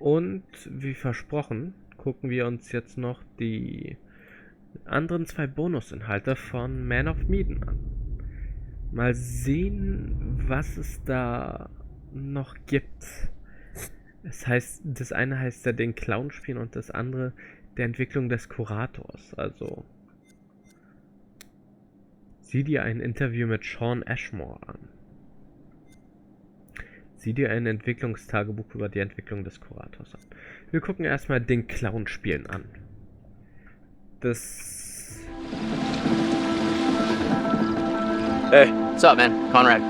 Und wie versprochen, gucken wir uns jetzt noch die anderen 2 Bonusinhalte von Man of Medan an. Mal sehen, was es da noch gibt. Das eine heißt ja den Clown spielen und das andere der Entwicklung des Kurators. Also sieh dir ein Interview mit Sean Ashmore an. Sieh dir ein Entwicklungstagebuch über die Entwicklung des Kurators an. Wir gucken erstmal den Clown spielen an. Das... Hey. What's up, man? Conrad.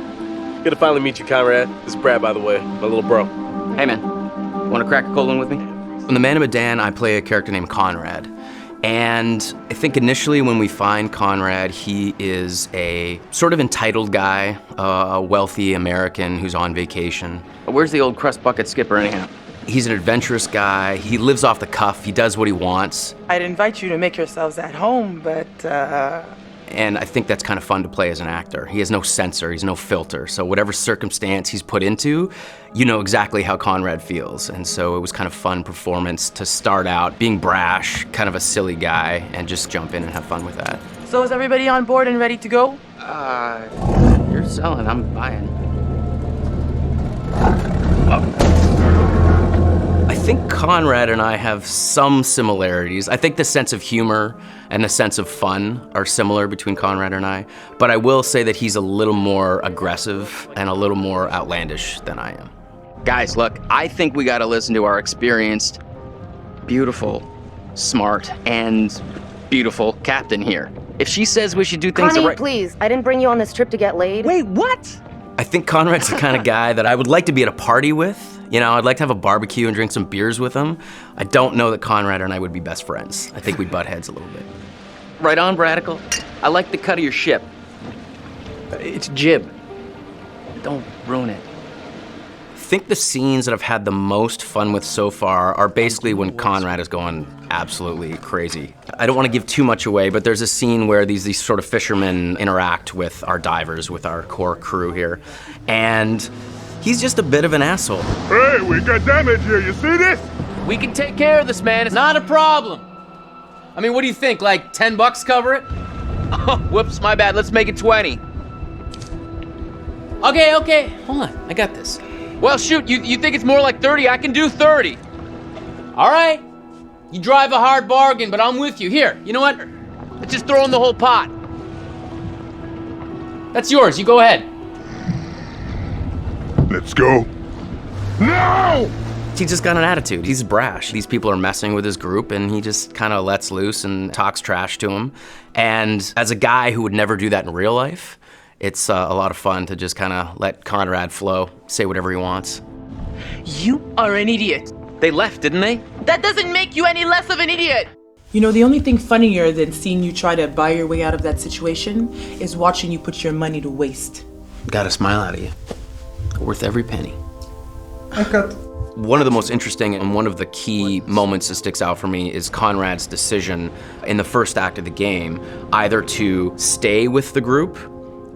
Good to finally meet you, Conrad. This is Brad, by the way. My little bro. Hey, man. Want to crack a cold one with me? In the Man of Medan, I play a character named Conrad. And I think initially when we find Conrad, he is a sort of entitled guy, a wealthy American who's on vacation. Where's the old crust bucket skipper anyhow? He's an adventurous guy. He lives off the cuff. He does what he wants. I'd invite you to make yourselves at home, but And I think that's kind of fun to play as an actor. He has no censor, he's no filter. So whatever circumstance he's put into, you know exactly how Conrad feels. And so it was kind of fun performance to start out being brash, kind of a silly guy, and just jump in and have fun with that. So is everybody on board and ready to go? You're selling, I'm buying. I think Conrad and I have some similarities. I think the sense of humor and the sense of fun are similar between Conrad and I, but I will say that he's a little more aggressive and a little more outlandish than I am. Guys, look, I think we gotta listen to our experienced, beautiful, smart, and beautiful captain here. If she says we should do things Connie, the right- please, I didn't bring you on this trip to get laid. Wait, what? I think Conrad's the kind of guy that I would like to be at a party with. You know, I'd like to have a barbecue and drink some beers with him. I don't know that Conrad and I would be best friends. I think we'd butt heads a little bit. Right on, Bradical. I like the cut of your ship. It's jib. Don't ruin it. I think the scenes that I've had the most fun with so far are basically when Conrad is going absolutely crazy. I don't want to give too much away, but there's a scene where these sort of fishermen interact with our divers, with our core crew here, and he's just a bit of an asshole. Hey, we got damage here, you see this? We can take care of this, man. It's not a problem. I mean, what do you think? Like $10 cover it? Oh, whoops, my bad. Let's make it 20. Okay. Hold on, I got this. Well, shoot, you think it's more like 30? I can do 30. All right. You drive a hard bargain, but I'm with you. Here, you know what? Let's just throw in the whole pot. That's yours. You go ahead. Let's go. No! He's just got an attitude. He's brash. These people are messing with his group, and he just kind of lets loose and talks trash to them. And as a guy who would never do that in real life, it's a lot of fun to just kind of let Conrad flow, say whatever he wants. You are an idiot. They left, didn't they? That doesn't make you any less of an idiot. You know, the only thing funnier than seeing you try to buy your way out of that situation is watching you put your money to waste. Got a smile out of you. Worth every penny. I got. One of the most interesting and one of the key moments that sticks out for me is Conrad's decision in the first act of the game, either to stay with the group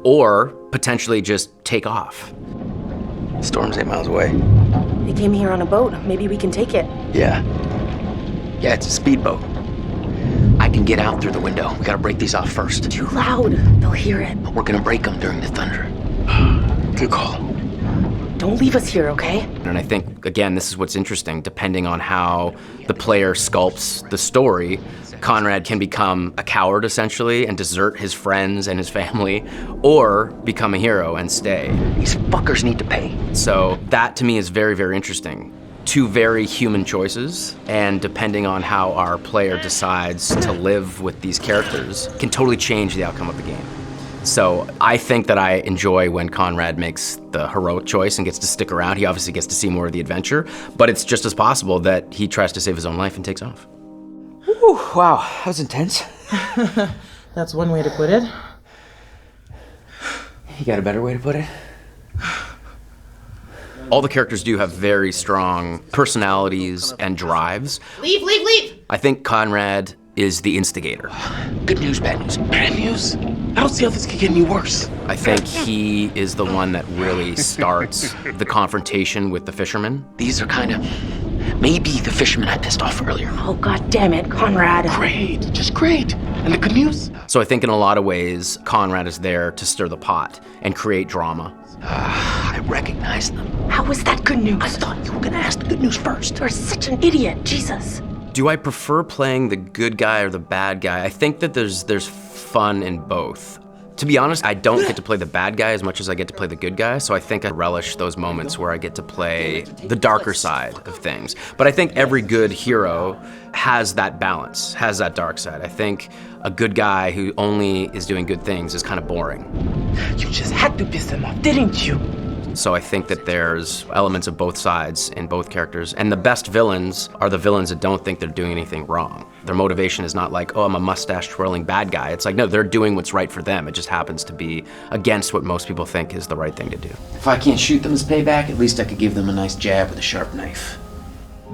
or potentially just take off. Storm's 8 miles away. They came here on a boat. Maybe we can take it. Yeah, it's a speedboat. I can get out through the window. We gotta break these off first. Too loud. They'll hear it. We're gonna break them during the thunder. Good call. Don't leave us here, okay? And I think, again, this is what's interesting. Depending on how the player sculpts the story, Conrad can become a coward, essentially, and desert his friends and his family, or become a hero and stay. These fuckers need to pay. So that, to me, is very, very interesting. Two very human choices, and depending on how our player decides to live with these characters, can totally change the outcome of the game. So I think that I enjoy when Conrad makes the heroic choice and gets to stick around. He obviously gets to see more of the adventure, but it's just as possible that he tries to save his own life and takes off. Whew, wow, that was intense. That's one way to put it. You got a better way to put it? All the characters do have very strong personalities and drives. Leave! I think Conrad is the instigator. Good news, bad news. Bad news? I don't see how this could get any worse. I think he is the one that really starts the confrontation with the fishermen. These are kind of Maybe the fisherman I pissed off earlier. Oh, god damn it, Conrad. Great, just great. And the good news? So I think in a lot of ways, Conrad is there to stir the pot and create drama. I recognize them. How was that good news? I thought you were gonna ask the good news first. You're such an idiot, Jesus. Do I prefer playing the good guy or the bad guy? I think that there's fun in both. To be honest, I don't get to play the bad guy as much as I get to play the good guy, so I think I relish those moments where I get to play the darker side of things. But I think every good hero has that balance, has that dark side. I think a good guy who only is doing good things is kind of boring. You just had to piss them off, didn't you? So I think that there's elements of both sides in both characters. And the best villains are the villains that don't think they're doing anything wrong. Their motivation is not like, oh, I'm a mustache twirling bad guy. It's like, no, they're doing what's right for them. It just happens to be against what most people think is the right thing to do. If I can't shoot them as payback, at least I could give them a nice jab with a sharp knife.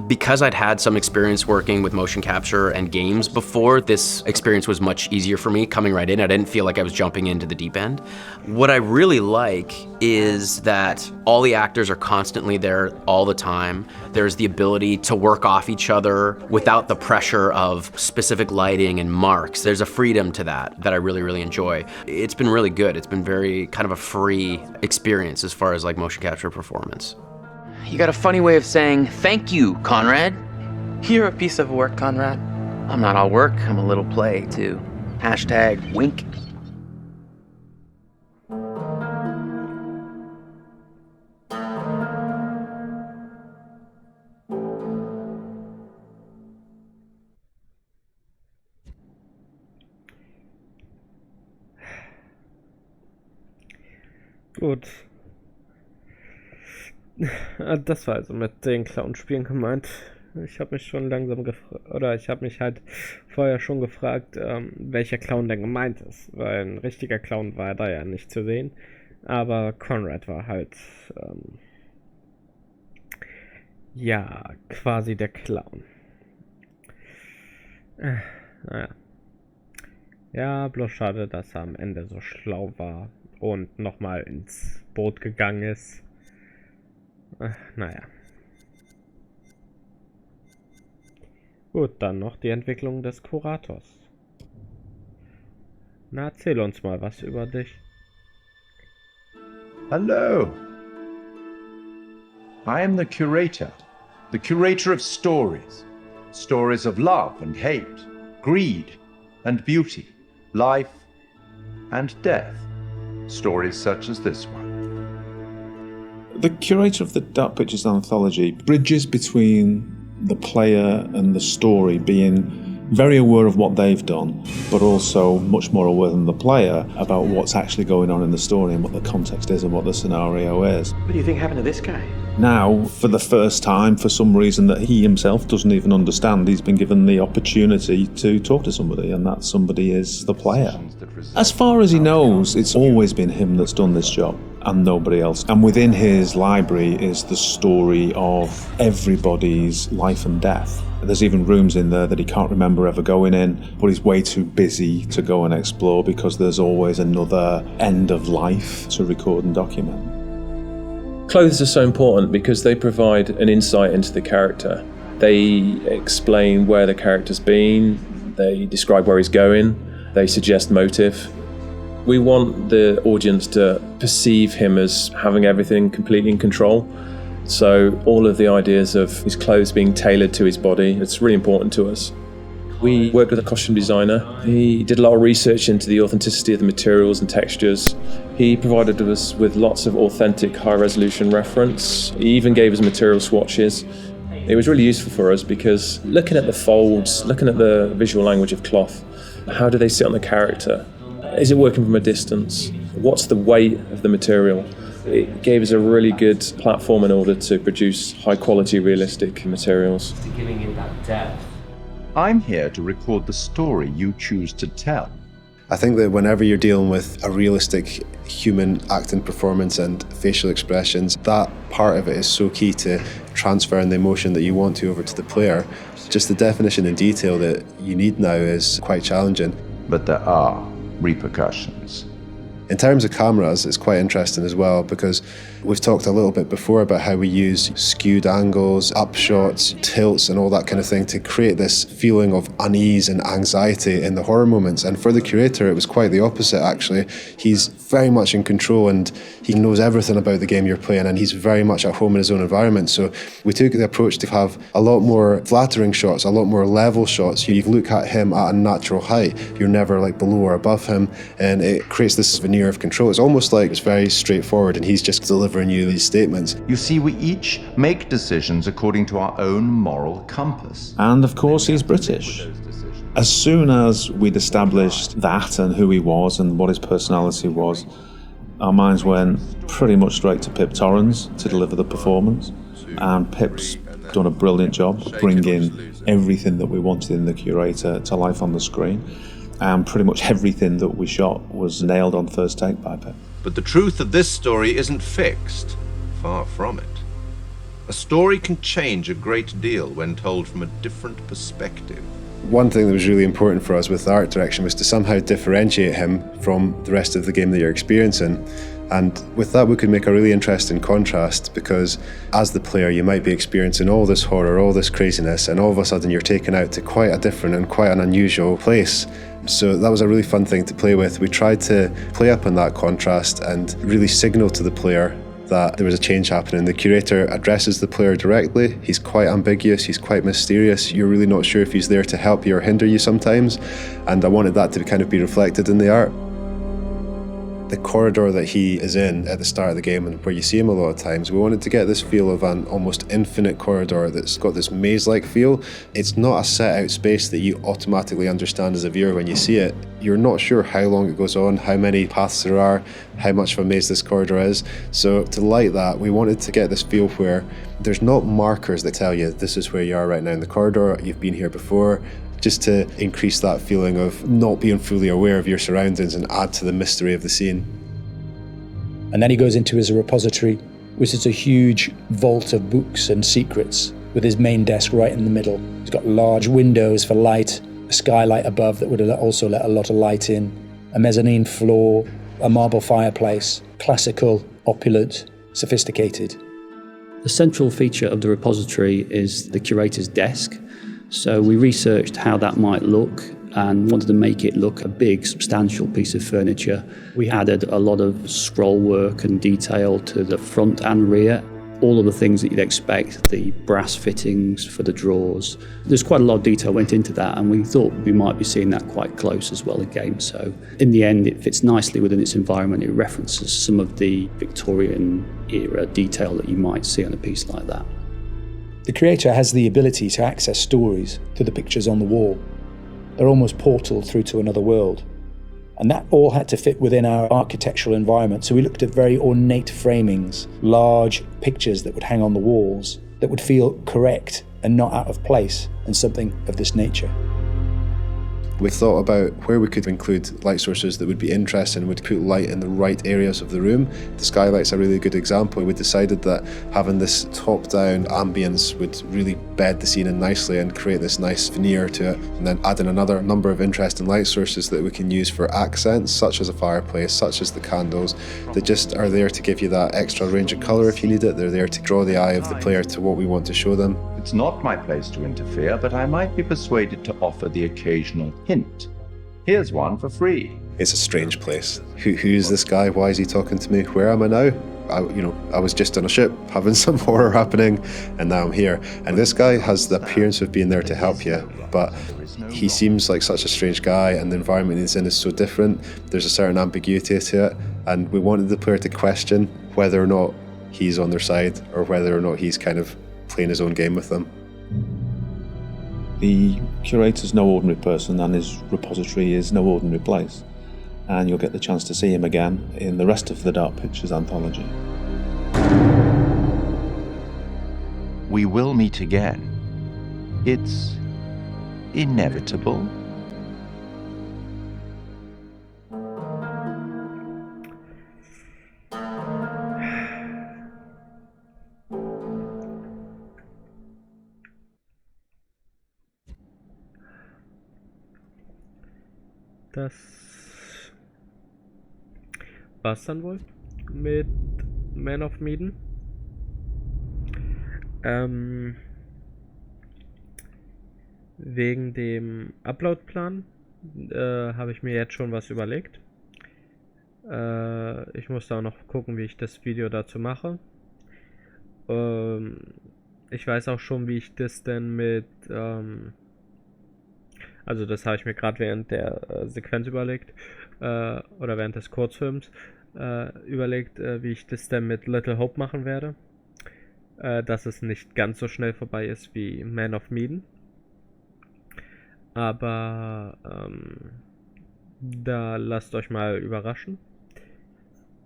Because I'd had some experience working with motion capture and games before, this experience was much easier for me coming right in. I didn't feel like I was jumping into the deep end. What I really like is that all the actors are constantly there all the time. There's the ability to work off each other without the pressure of specific lighting and marks. There's a freedom to that I really, really enjoy. It's been really good. It's been very kind of a free experience as far as like motion capture performance. You got a funny way of saying thank you, Conrad. You're a piece of work, Conrad. I'm not all work, I'm a little play, too. Hashtag wink. Gut. Das war also mit den Clown-Spielen gemeint. Ich habe mich schon langsam ich habe mich halt vorher schon gefragt, welcher Clown denn gemeint ist, weil ein richtiger Clown war da ja nicht zu sehen, aber Conrad war halt, ja, quasi der Clown. Naja. Ja, bloß schade, dass er am Ende so schlau war und nochmal ins Boot gegangen ist. Naja. Gut, dann noch die Entwicklung des Kurators. Na, erzähl uns mal was über dich. Hello. I am the curator of stories. Stories of love and hate, greed and beauty, life and death. Stories such as this one. The curator of the Dark Pictures anthology bridges between the player and the story, being very aware of what they've done, but also much more aware than the player about what's actually going on in the story and what the context is and what the scenario is. What do you think happened to this guy? Now, for the first time, for some reason that he himself doesn't even understand, he's been given the opportunity to talk to somebody, and that somebody is the player. As far as he knows, it's always been him that's done this job, and nobody else. And within his library is the story of everybody's life and death. There's even rooms in there that he can't remember ever going in, but he's way too busy to go and explore because there's always another end of life to record and document. Clothes are so important because they provide an insight into the character. They explain where the character's been, they describe where he's going, they suggest motive. We want the audience to perceive him as having everything completely in control. So all of the ideas of his clothes being tailored to his body, it's really important to us. We worked with a costume designer. He did a lot of research into the authenticity of the materials and textures. He provided us with lots of authentic high-resolution reference. He even gave us material swatches. It was really useful for us because looking at the folds, looking at the visual language of cloth, how do they sit on the character? Is it working from a distance? What's the weight of the material? It gave us a really good platform in order to produce high-quality, realistic materials. Giving it that depth. I'm here to record the story you choose to tell. I think that whenever you're dealing with a realistic human acting performance and facial expressions, that part of it is so key to transferring the emotion that you want to over to the player. Just the definition and detail that you need now is quite challenging. But there are repercussions. In terms of cameras, it's quite interesting as well, because we've talked a little bit before about how we use skewed angles, upshots, tilts and all that kind of thing to create this feeling of unease and anxiety in the horror moments. And for the curator, it was quite the opposite, actually. He's very much in control and he knows everything about the game you're playing, and he's very much at home in his own environment. So we took the approach to have a lot more flattering shots, a lot more level shots. You look at him at a natural height. You're never like below or above him, and it creates this veneer of control. It's almost like it's very straightforward and he's just delivering you these statements. You see, we each make decisions according to our own moral compass. And of course he's British. As soon as we'd established that and who he was and what his personality was, our minds went pretty much straight to Pip Torrens to deliver the performance. And Pip's done a brilliant job bringing everything that we wanted in the curator to life on the screen. And pretty much everything that we shot was nailed on first take by Pip. But the truth of this story isn't fixed. Far from it. A story can change a great deal when told from a different perspective. One thing that was really important for us with the art direction was to somehow differentiate him from the rest of the game that you're experiencing. And with that, we could make a really interesting contrast, because as the player, you might be experiencing all this horror, all this craziness, and all of a sudden you're taken out to quite a different and quite an unusual place. So that was a really fun thing to play with. We tried to play up on that contrast and really signal to the player that there was a change happening. The curator addresses the player directly. He's quite ambiguous, he's quite mysterious. You're really not sure if he's there to help you or hinder you sometimes. And I wanted that to kind of be reflected in the art. The corridor that he is in at the start of the game, and where you see him a lot of times, we wanted to get this feel of an almost infinite corridor that's got this maze-like feel. It's not a set out space that you automatically understand as a viewer when you see it. You're not sure how long it goes on, how many paths there are, how much of a maze this corridor is. So to light that, we wanted to get this feel where there's not markers that tell you this is where you are right now in the corridor, you've been here before, just to increase that feeling of not being fully aware of your surroundings and add to the mystery of the scene. And then he goes into his repository, which is a huge vault of books and secrets, with his main desk right in the middle. He's got large windows for light, a skylight above that would also let a lot of light in, a mezzanine floor, a marble fireplace, classical, opulent, sophisticated. The central feature of the repository is the curator's desk. So we researched how that might look and wanted to make it look a big, substantial piece of furniture. We added a lot of scroll work and detail to the front and rear. All of the things that you'd expect, the brass fittings for the drawers. There's quite a lot of detail went into that, and we thought we might be seeing that quite close as well again. So in the end, it fits nicely within its environment. It references some of the Victorian era detail that you might see on a piece like that. The creator has the ability to access stories through the pictures on the wall. They're almost portals through to another world. And that all had to fit within our architectural environment. So we looked at very ornate framings, large pictures that would hang on the walls, that would feel correct and not out of place, and something of this nature. We thought about where we could include light sources that would be interesting, would put light in the right areas of the room. The skylight's a really good example. We decided that having this top-down ambience would really bed the scene in nicely and create this nice veneer to it. And then adding another number of interesting light sources that we can use for accents, such as a fireplace, such as the candles, that just are there to give you that extra range of colour if you need it. They're there to draw the eye of the player to what we want to show them. It's not my place to interfere, but I might be persuaded to offer the occasional hint. Here's one for free. It's a strange place. Who's this guy? Why is he talking to me? Where am I now? I was just on a ship having some horror happening, and now I'm here. And this guy has the appearance of being there to help you, but he seems like such a strange guy, and the environment he's in is so different. There's a certain ambiguity to it, and we wanted the player to question whether or not he's on their side or whether or not he's kind of playing his own game with them. The curator's no ordinary person, and his repository is no ordinary place. And you'll get the chance to see him again in the rest of the Dark Pictures anthology. We will meet again. It's inevitable. war's dann wohl mit Man of Medan. Wegen dem Uploadplan habe ich mir jetzt schon was überlegt. Ich muss da auch noch gucken, wie ich das Video dazu mache. Ich weiß auch schon, wie ich das denn mit... also das habe ich mir gerade während der Sequenz überlegt. Oder während des Kurzfilms überlegt, wie ich das denn mit Little Hope machen werde. Dass es nicht ganz so schnell vorbei ist wie Man of Medan. Aber da lasst euch mal überraschen.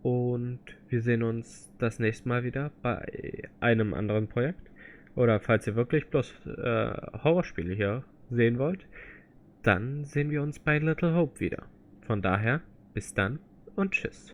Und wir sehen uns das nächste Mal wieder bei einem anderen Projekt. Oder falls ihr wirklich bloß Horrorspiele hier sehen wollt, dann sehen wir uns bei Little Hope wieder. Von daher, bis dann und tschüss.